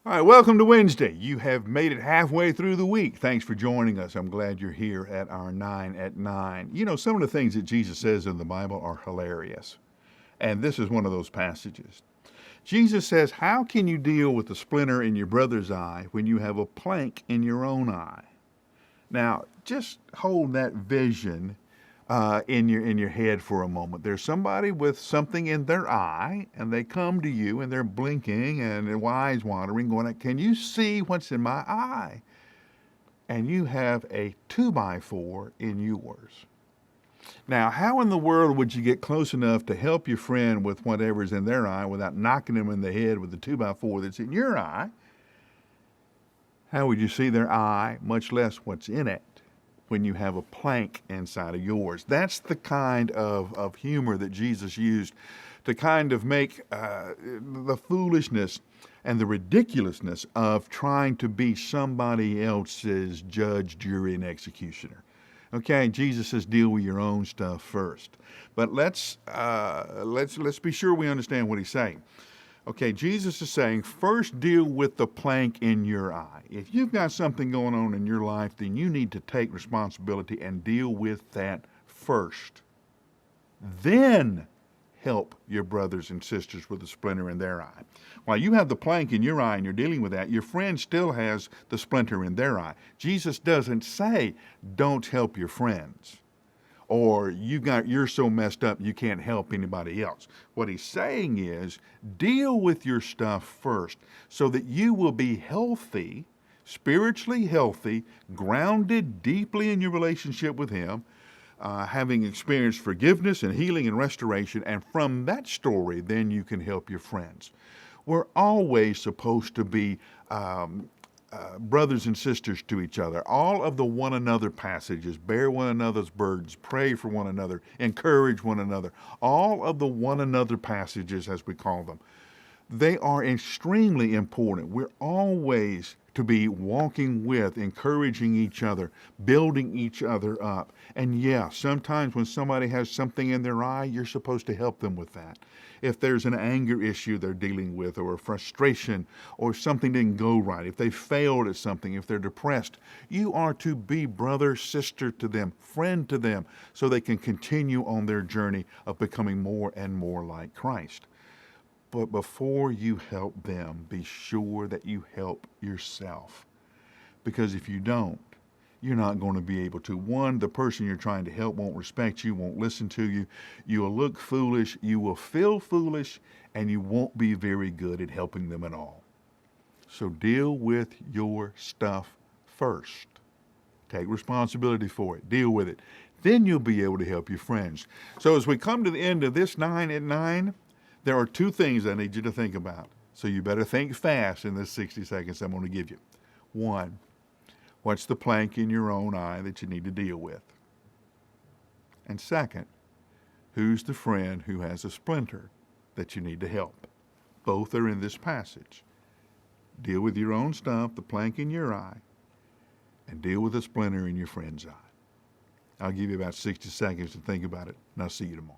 All right, welcome to Wednesday. You have made it halfway through the week. Thanks for joining us. I'm glad you're here at our 9 at 9. You know, some of the things that Jesus says in the Bible are hilarious. And this is one of those passages. Jesus says, how can you deal with the splinter in your brother's eye when you have a plank in your own eye? Now, just hold that vision in your head for a moment. There's somebody with something in their eye, and they come to you, and they're blinking, and their eyes watering, going, can you see what's in my eye? And you have a 2x4 in yours. Now, how in the world would you get close enough to help your friend with whatever's in their eye without knocking them in the head with the 2x4 that's in your eye? How would you see their eye, much less what's in it, when you have a plank inside of yours? That's the kind of humor that Jesus used to kind of make the foolishness and the ridiculousness of trying to be somebody else's judge, jury, and executioner. Okay, Jesus says deal with your own stuff first. But let's be sure we understand what he's saying. Okay, Jesus is saying, first deal with the plank in your eye. If you've got something going on in your life, then you need to take responsibility and deal with that first. Then help your brothers and sisters with the splinter in their eye. While you have the plank in your eye and you're dealing with that, your friend still has the splinter in their eye. Jesus doesn't say, don't help your friends, or you're so messed up you can't help anybody else. What he's saying is, deal with your stuff first so that you will be healthy, spiritually healthy, grounded deeply in your relationship with him, having experienced forgiveness and healing and restoration, and from that story, then you can help your friends. We're always supposed to be brothers and sisters to each other. All of the one another passages, bear one another's burdens, pray for one another, encourage one another. All of the one another passages, as we call them, they are extremely important. We're always to be walking with, encouraging each other, building each other up. And yeah, sometimes when somebody has something in their eye, you're supposed to help them with that. If there's an anger issue they're dealing with, or a frustration, or something didn't go right, if they failed at something, if they're depressed, you are to be brother, sister to them, friend to them, so they can continue on their journey of becoming more and more like Christ. But before you help them, be sure that you help yourself. Because if you don't, you're not going to be able to. One, the person you're trying to help won't respect you, won't listen to you. You will look foolish, you will feel foolish, and you won't be very good at helping them at all. So deal with your stuff first. Take responsibility for it. Deal with it. Then you'll be able to help your friends. So as we come to the end of this 9 at 9, there are two things I need you to think about. So you better think fast in this 60 seconds I'm going to give you. One, what's the plank in your own eye that you need to deal with? And second, who's the friend who has a splinter that you need to help? Both are in this passage. Deal with your own stuff, the plank in your eye, and deal with the splinter in your friend's eye. I'll give you about 60 seconds to think about it, and I'll see you tomorrow.